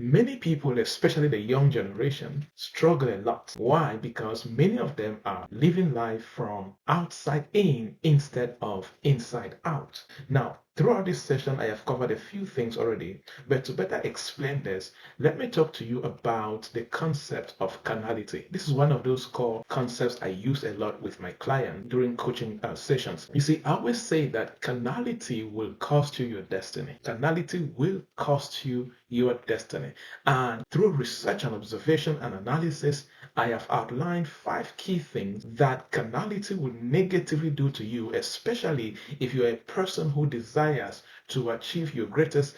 Many people, especially the young generation, struggle a lot. Why? Because many of them are living life from outside in instead of inside out. Now, throughout this session, I have covered a few things already, but to better explain this, let me talk to you about the concept of carnality. This is one of those core concepts I use a lot with my clients during coaching sessions. You see, I always say that carnality will cost you your destiny. Carnality will cost you your destiny. And through research and observation and analysis, I have outlined 5 key things that carnality will negatively do to you, especially if you're a person who desires to achieve your greatest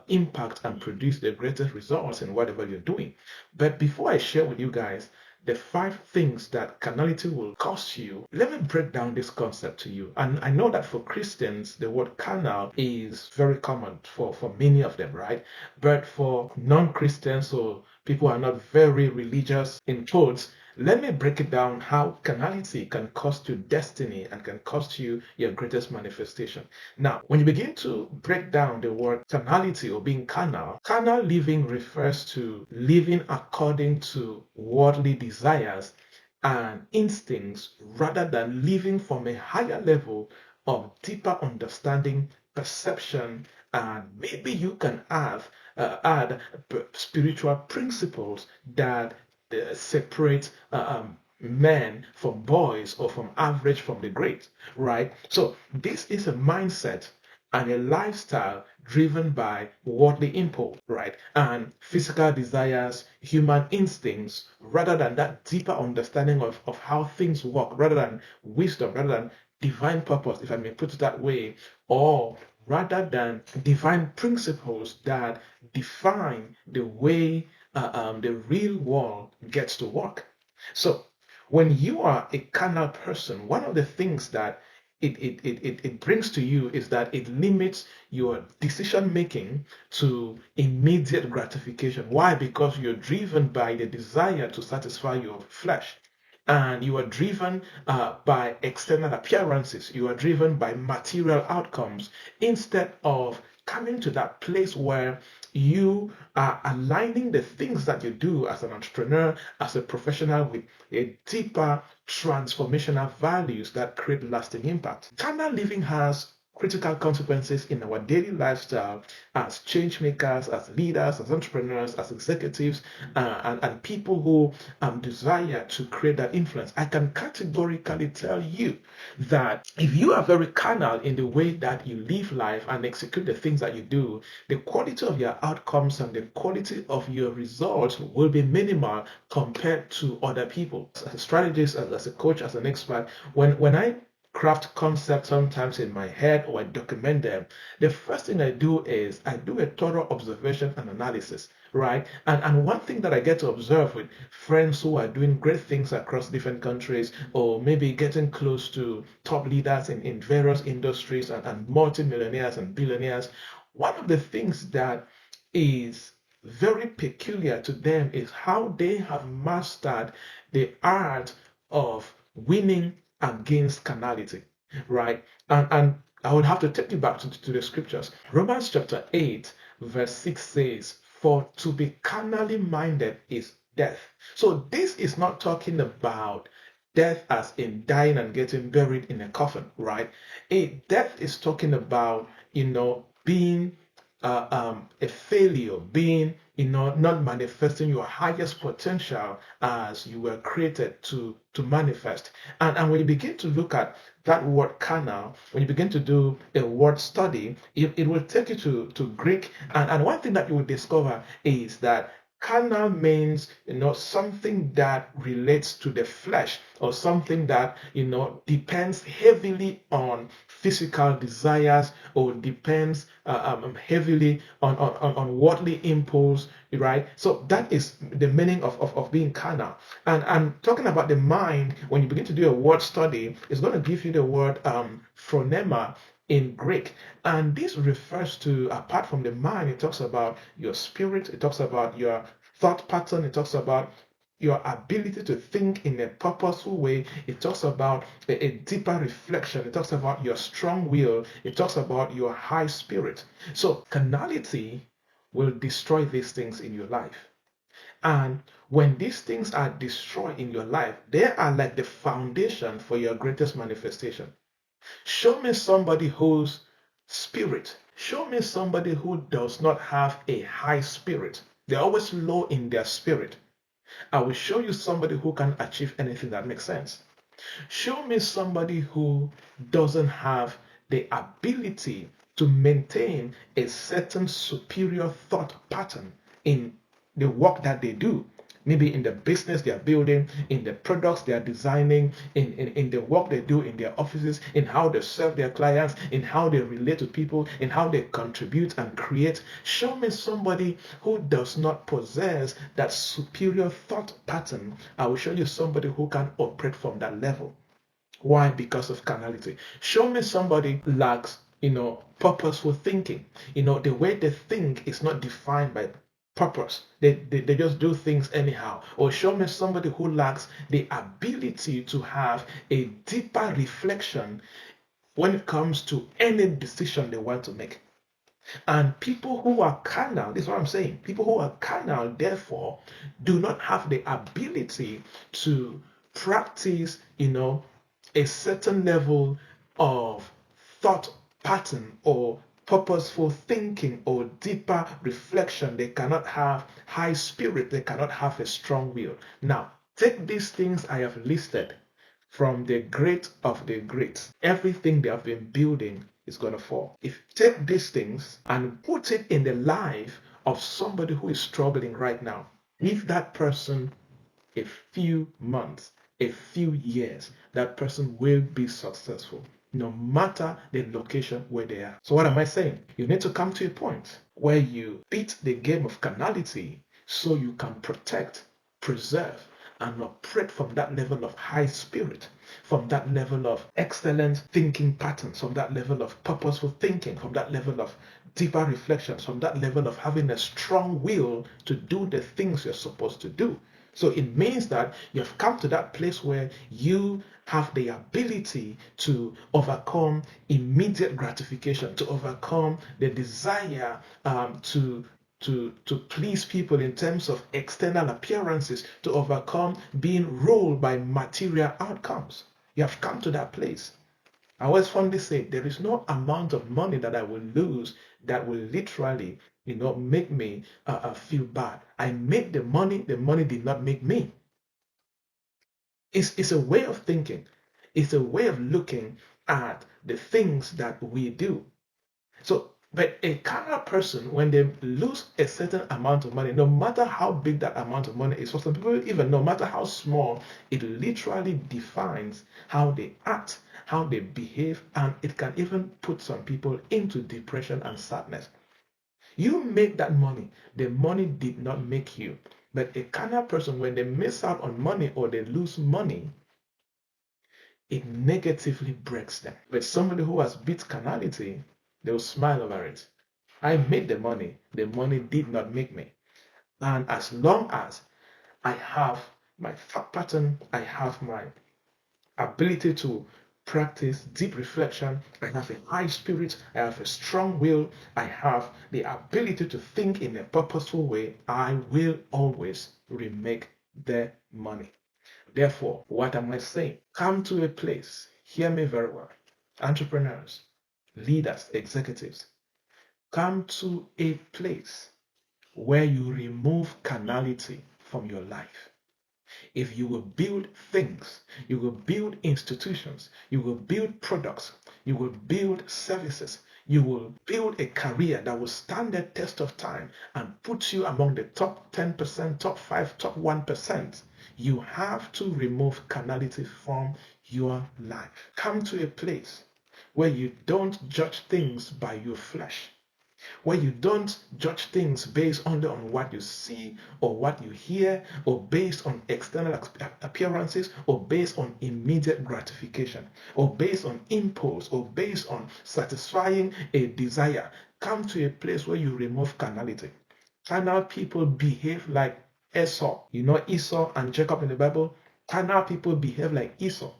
impact and produce the greatest results in whatever you're doing. But before I share with you guys the 5 things that carnality will cost you, let me break down this concept to you. And I know that for Christians, the word carnal is very common for many of them, right? But for non-Christians or people who are not very religious, in quotes, let me break it down how carnality can cost you destiny and can cost you your greatest manifestation. Now, when you begin to break down the word carnality or being carnal living refers to living according to worldly desires and instincts rather than living from a higher level of deeper understanding, perception, and maybe you can add spiritual principles that separate men from boys or from average from the great, right? So this is a mindset and a lifestyle driven by worldly impulse, right? And physical desires, human instincts, rather than that deeper understanding of how things work, rather than wisdom, rather than divine purpose, if I may put it that way, or rather than divine principles that define the way the real world gets to work. So when you are a carnal person, one of the things that it brings to you is that it limits your decision making to immediate gratification. Why? Because you're driven by the desire to satisfy your flesh. And you are driven by external appearances. You are driven by material outcomes instead of coming to that place where you are aligning the things that you do as an entrepreneur, as a professional, with a deeper transformational values that create lasting impact. Carnal living has critical consequences in our daily lifestyle as change makers, as leaders, as entrepreneurs, as executives, and people who desire to create that influence. I can categorically tell you that if you are very carnal in the way that you live life and execute the things that you do, the quality of your outcomes and the quality of your results will be minimal compared to other people. As a strategist, as a coach, as an expert, when I craft concepts sometimes in my head or I document them, the first thing I do is I do a thorough observation and analysis, right? And one thing that I get to observe with friends who are doing great things across different countries or maybe getting close to top leaders in various industries and multimillionaires and billionaires, one of the things that is very peculiar to them is how they have mastered the art of winning against carnality, right? And I would have to take you back to the scriptures. Romans chapter 8, verse 6 says, "For to be carnally minded is death." So this is not talking about death as in dying and getting buried in a coffin, right? Death is talking about, being a failure, being, not manifesting your highest potential as you were created to manifest. And when you begin to look at that word carnal, when you begin to do a word study, it will take you to Greek. And one thing that you will discover is that carnal means, something that relates to the flesh or something that, depends heavily on physical desires or depends heavily on worldly impulse, right? So that is the meaning of being carnal. And talking about the mind, when you begin to do a word study, it's going to give you the word phronema in Greek. And this refers to, apart from the mind, it talks about your spirit, it talks about your thought pattern, it talks about your ability to think in a purposeful way. It talks about a deeper reflection. It talks about your strong will. It talks about your high spirit. So, carnality will destroy these things in your life. And when these things are destroyed in your life, they are like the foundation for your greatest manifestation. Show me somebody whose spirit, show me somebody who does not have a high spirit. They're always low in their spirit. I will show you somebody who can achieve anything that makes sense. Show me somebody who doesn't have the ability to maintain a certain superior thought pattern in the work that they do. Maybe in the business they are building, in the products they are designing, in the work they do in their offices, in how they serve their clients, in how they relate to people, in how they contribute and create. Show me somebody who does not possess that superior thought pattern. I will show you somebody who can operate from that level. Why? Because of carnality. Show me somebody lacks, purposeful thinking. The way they think is not defined by purpose. They just do things anyhow. Or show me somebody who lacks the ability to have a deeper reflection when it comes to any decision they want to make. And people who are carnal, this is what I'm saying, people who are carnal, therefore, do not have the ability to practice, a certain level of thought pattern or purposeful thinking or deeper reflection. They cannot have high spirit, they cannot have a strong will. Now, take these things I have listed from the great of the greats. Everything they have been building is going to fall. If you take these things and put it in the life of somebody who is struggling right now, give that person a few months, a few years, that person will be successful, no matter the location where they are. So what am I saying? You need to come to a point where you beat the game of carnality so you can protect, preserve, and operate from that level of high spirit, from that level of excellent thinking patterns, from that level of purposeful thinking, from that level of deeper reflections, from that level of having a strong will to do the things you're supposed to do. So it means that you've come to that place where you have the ability to overcome immediate gratification, to overcome the desire to please people in terms of external appearances, to overcome being ruled by material outcomes. You have come to that place. I always fondly say there is no amount of money that I will lose that will literally, make me feel bad. I made the money did not make me. It's a way of thinking. It's a way of looking at the things that we do. So, but a carnal person, when they lose a certain amount of money, no matter how big that amount of money is, for some people, even no matter how small, it literally defines how they act, how they behave, and it can even put some people into depression and sadness. You made that money, the money did not make you. But a carnal person, when they miss out on money or they lose money, it negatively breaks them. But somebody who has beat carnality, they will smile over it. I made the money did not make me. And as long as I have my thought pattern, I have my ability to practice deep reflection, I have a high spirit, I have a strong will, I have the ability to think in a purposeful way, I will always remake the money. Therefore, what am I saying? Come to a place, hear me very well, entrepreneurs, leaders, executives, come to a place where you remove carnality from your life. If you will build things, you will build institutions, you will build products, you will build services, you will build a career that will stand the test of time and put you among the top 10%, top 5, top 1%. You have to remove carnality from your life. Come to a place where you don't judge things by your flesh, where you don't judge things based only on what you see or what you hear or based on external appearances or based on immediate gratification or based on impulse or based on satisfying a desire. Come to a place where you remove carnality. Carnal people behave like Esau. You know Esau and Jacob in the Bible? Carnal people behave like Esau.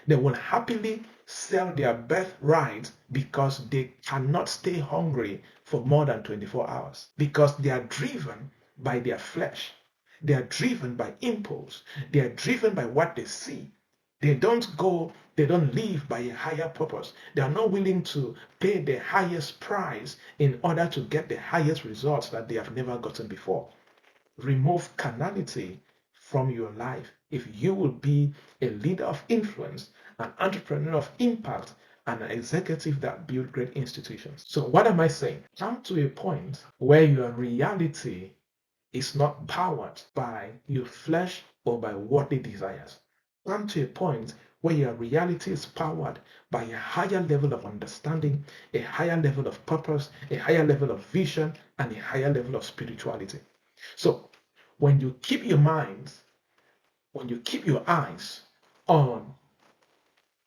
They will happily sell their birthright because they cannot stay hungry for more than 24 hours, because they are driven by their flesh. They are driven by impulse. They are driven by what they see. They don't live by a higher purpose. They are not willing to pay the highest price in order to get the highest results that they have never gotten before. Remove carnality from your life if you will be a leader of influence, an entrepreneur of impact, and an executive that build great institutions. So what am I saying? Come to a point where your reality is not powered by your flesh or by worldly desires. Come to a point where your reality is powered by a higher level of understanding, a higher level of purpose, a higher level of vision, and a higher level of spirituality. So when you keep your minds, when you keep your eyes on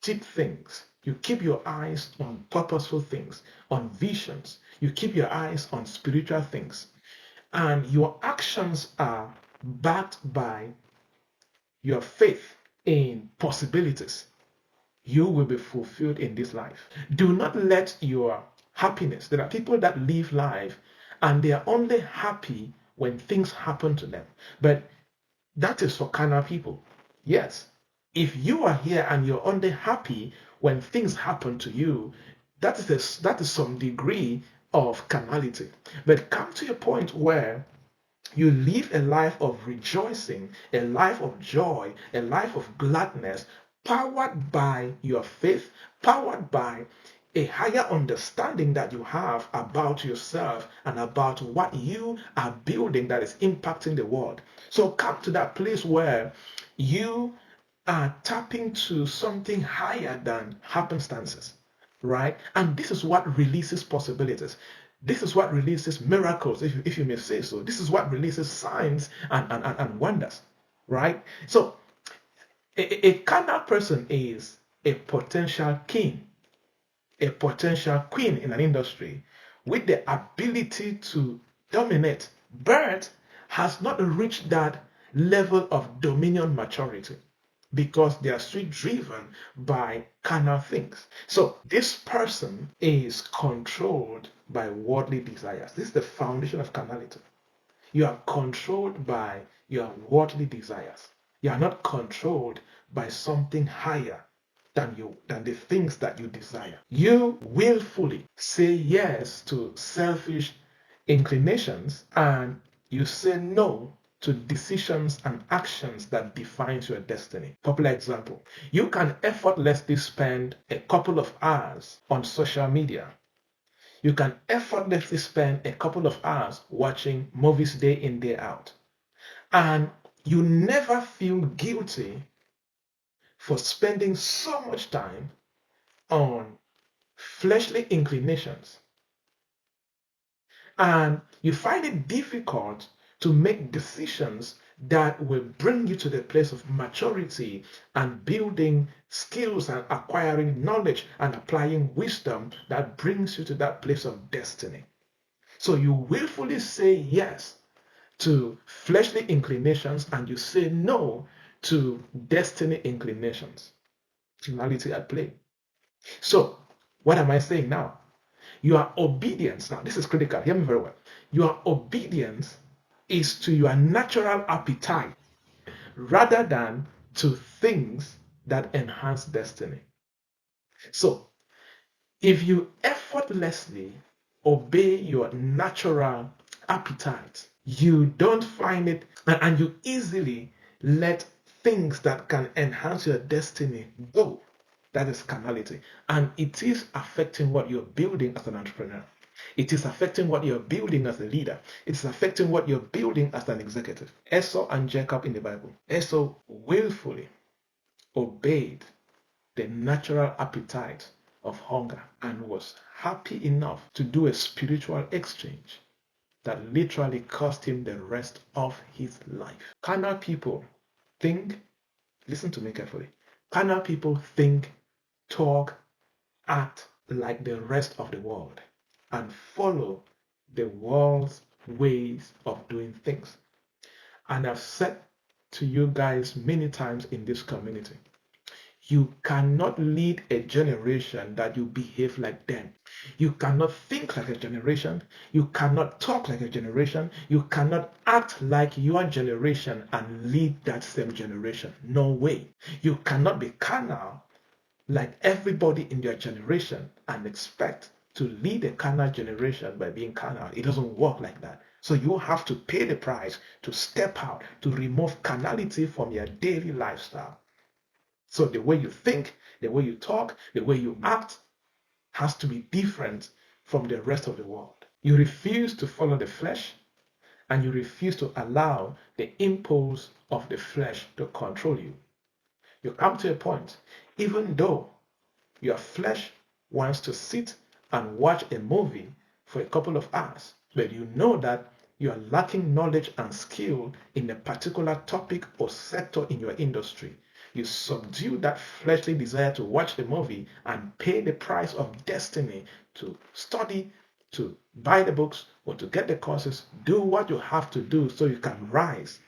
deep things, you keep your eyes on purposeful things, on visions, you keep your eyes on spiritual things, and your actions are backed by your faith in possibilities, you will be fulfilled in this life. Do not let your happiness, there are people that live life and they are only happy when things happen to them. But that is for carnal people. Yes. If you are here and you're only happy when things happen to you, that is some degree of carnality. But come to a point where you live a life of rejoicing, a life of joy, a life of gladness, powered by your faith, powered by a higher understanding that you have about yourself and about what you are building that is impacting the world. So come to that place where you are tapping to something higher than happenstances, right? And this is what releases possibilities. This is what releases miracles, if you may say so. This is what releases signs and wonders, right? So a carnal person is a potential king, a potential queen in an industry with the ability to dominate. Bert has not reached that level of dominion maturity because they are still driven by carnal things. So this person is controlled by worldly desires. This is the foundation of carnality. You are controlled by your worldly desires. You are not controlled by something higher than the things that you desire. You willfully say yes to selfish inclinations and you say no to decisions and actions that defines your destiny. Popular example, you can effortlessly spend a couple of hours on social media. You can effortlessly spend a couple of hours watching movies day in, day out. And you never feel guilty for spending so much time on fleshly inclinations. And you find it difficult to make decisions that will bring you to the place of maturity and building skills and acquiring knowledge and applying wisdom that brings you to that place of destiny. So you willfully say yes to fleshly inclinations and you say no to destiny inclinations. Carnality at play. So, what am I saying now? Your obedience, now this is critical, hear me very well. Your obedience is to your natural appetite rather than to things that enhance destiny. So, if you effortlessly obey your natural appetite, you don't find it, and you easily let things that can enhance your destiny go. That is carnality. And it is affecting what you're building as an entrepreneur. It is affecting what you're building as a leader. It's affecting what you're building as an executive. Esau and Jacob in the Bible. Esau willfully obeyed the natural appetite of hunger and was happy enough to do a spiritual exchange that literally cost him the rest of his life. Carnal people think, listen to me carefully, carnal people think, talk, act like the rest of the world and follow the world's ways of doing things. And I've said to you guys many times in this community, You cannot lead a generation that you behave like them. You cannot think like a generation. You cannot talk like a generation. You cannot act like your generation and lead that same generation. No way. You cannot be carnal like everybody in your generation and expect to lead a carnal generation by being carnal. It doesn't work like that. So you have to pay the price to step out, to remove carnality from your daily lifestyle. So the way you think, the way you talk, the way you act has to be different from the rest of the world. You refuse to follow the flesh and you refuse to allow the impulse of the flesh to control you. You come to a point, even though your flesh wants to sit and watch a movie for a couple of hours, but you know that you are lacking knowledge and skill in a particular topic or sector in your industry. You subdue that fleshly desire to watch the movie and pay the price of destiny to study, to buy the books, or to get the courses. Do what you have to do so you can rise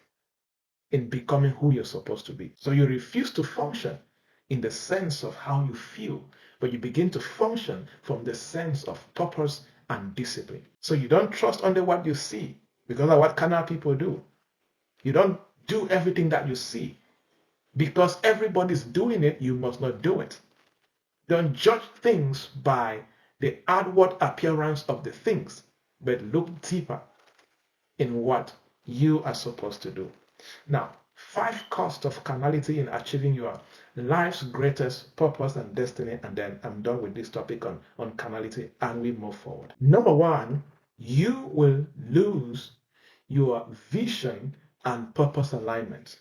in becoming who you're supposed to be. So you refuse to function in the sense of how you feel, but you begin to function from the sense of purpose and discipline. So you don't trust under what you see because of what carnal people do. You don't do everything that you see because everybody's doing it, you must not do it. Don't judge things by the outward appearance of the things, but look deeper in what you are supposed to do. Now, 5 costs of carnality in achieving your life's greatest purpose and destiny, and then I'm done with this topic on carnality and we move forward. Number 1, you will lose your vision and purpose alignment.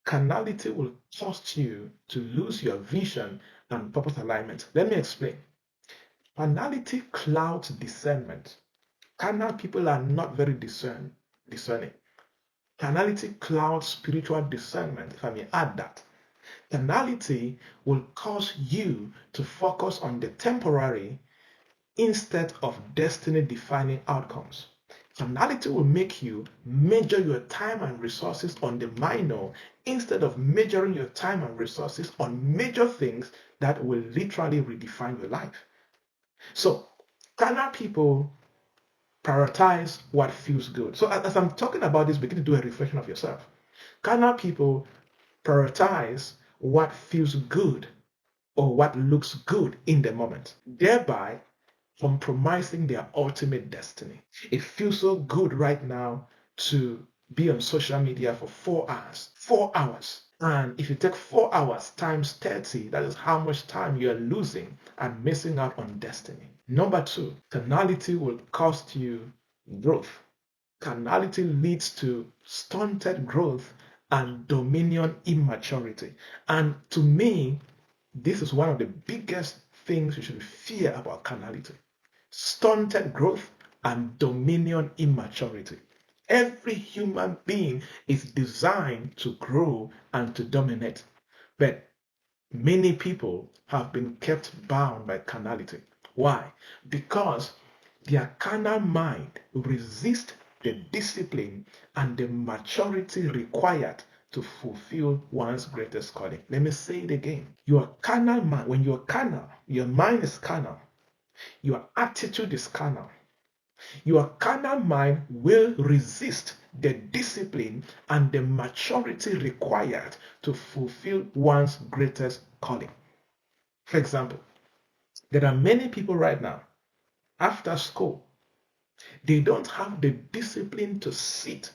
Carnality will cost you to lose your vision and purpose alignment. Let me explain. Carnality clouds discernment. Carnal people are not very discerning. Carnality clouds spiritual discernment, if I may add that. Carnality will cause you to focus on the temporary instead of destiny-defining outcomes. Carnality will make you measure your time and resources on the minor instead of measuring your time and resources on major things that will literally redefine your life. So, carnal people prioritize what feels good. So as I'm talking about this, begin to do a reflection of yourself. Carnal people prioritize what feels good or what looks good in the moment, thereby compromising their ultimate destiny. It feels so good right now to be on social media for 4 hours. 4 hours. And if you take 4 hours times 30, that is how much time you are losing and missing out on destiny. Number 2, carnality will cost you growth. Carnality leads to stunted growth and dominion immaturity. And to me, this is one of the biggest things you should fear about carnality. Stunted growth and dominion immaturity. Every human being is designed to grow and to dominate. But many people have been kept bound by carnality. Why? Because their carnal mind resists the discipline and the maturity required to fulfill one's greatest calling. Let me say it again. Your carnal mind, when you're carnal, your mind is carnal, your attitude is carnal. Your carnal mind will resist the discipline and the maturity required to fulfill one's greatest calling. For example, there are many people right now, after school, they don't have the discipline to sit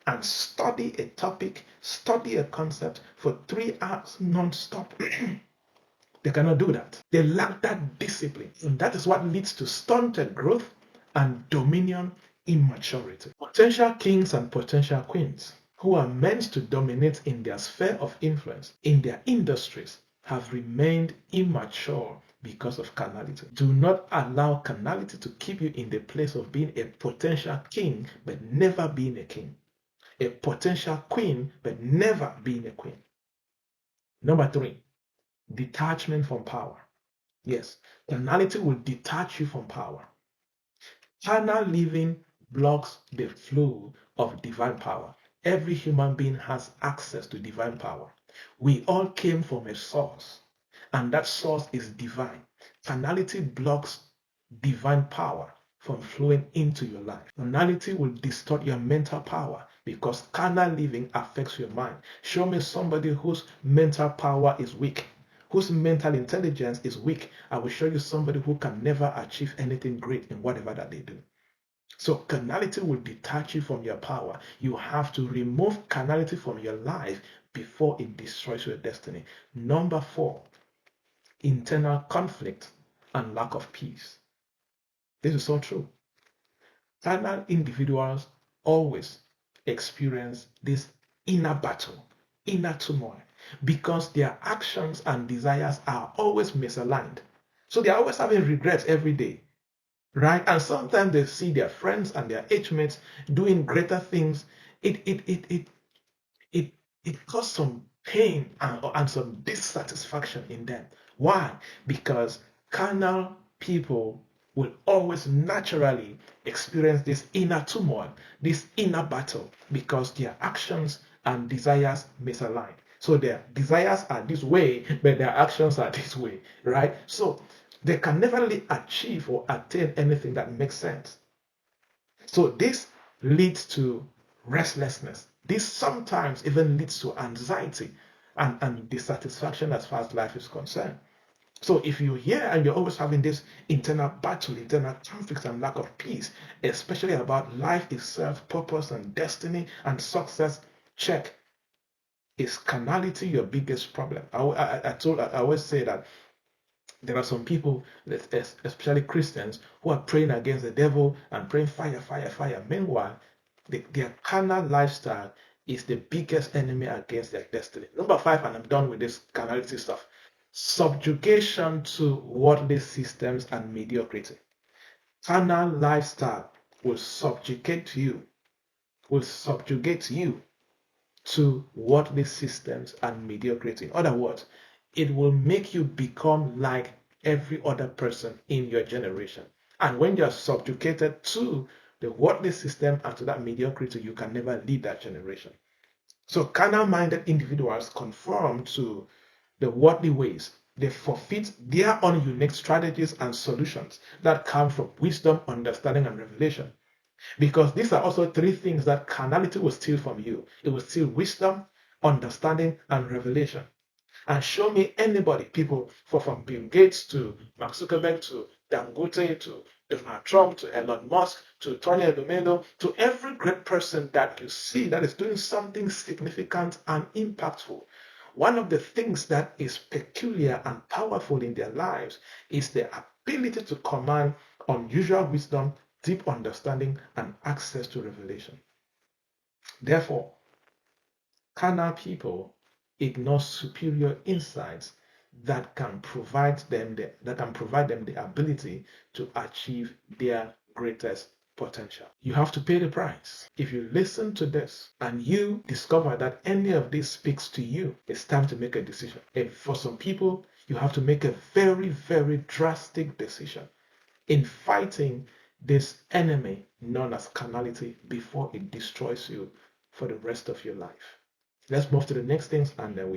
and study a topic, study a concept for 3 hours non-stop. They cannot do that. They lack that discipline. And that is what leads to stunted growth and dominion immaturity. Potential kings and potential queens who are meant to dominate in their sphere of influence, in their industries, have remained immature because of carnality. Do not allow carnality to keep you in the place of being a potential king but never being a king. A potential queen but never being a queen. Number 3, detachment from power. Yes, carnality will detach you from power. Carnal living blocks the flow of divine power. Every human being has access to divine power. We all came from a source, and that source is divine. Carnality blocks divine power from flowing into your life. Carnality will distort your mental power because carnal living affects your mind. Show me somebody whose mental power is weak, whose mental intelligence is weak. I will show you somebody who can never achieve anything great in whatever that they do. So carnality will detach you from your power. You have to remove carnality from your life before it destroys your destiny. Number 4, internal conflict and lack of peace. This is so true. Carnal individuals always experience this inner battle, inner turmoil, because their actions and desires are always misaligned. So they are always having regrets every day, right? And sometimes they see their friends and their age mates doing greater things. It causes some pain and some dissatisfaction in them. Why? Because carnal people will always naturally experience this inner turmoil, this inner battle, because their actions and desires misalign. So their desires are this way, but their actions are this way, right? So they can never really achieve or attain anything that makes sense. So this leads to restlessness. This sometimes even leads to anxiety and dissatisfaction as far as life is concerned. So if you're here and you're always having this internal battle, internal conflicts and lack of peace, especially about life itself, purpose and destiny and success, check. Is carnality your biggest problem? I always say that there are some people, especially Christians, who are praying against the devil and praying fire, fire, fire. Meanwhile, their carnal lifestyle is the biggest enemy against their destiny. Number 5, and I'm done with this carnality stuff. Subjugation to worldly systems and mediocrity. Carnal lifestyle will subjugate you, to worldly systems and mediocrity. In other words, it will make you become like every other person in your generation. And when you are subjugated to the worldly system and to that mediocrity, you can never lead that generation. So carnal minded individuals conform to the worldly ways. They forfeit their own unique strategies and solutions that come from wisdom, understanding, and revelation. Because these are also 3 things that carnality will steal from you. It will steal wisdom, understanding, and revelation. And show me anybody, people from Bill Gates to Mark Zuckerberg to Dangote to Donald Trump to Elon Musk to Tony Elumelu, to every great person that you see that is doing something significant and impactful. One of the things that is peculiar and powerful in their lives is the ability to command unusual wisdom, deep understanding, and access to revelation. Therefore, carnal people ignore superior insights that can provide them the ability to achieve their greatest potential. You have to pay the price. If you listen to this and you discover that any of this speaks to you, it's time to make a decision. And for some people, you have to make a very, very drastic decision in fighting this enemy known as carnality before it destroys you for the rest of your life. Let's move to the next things and then we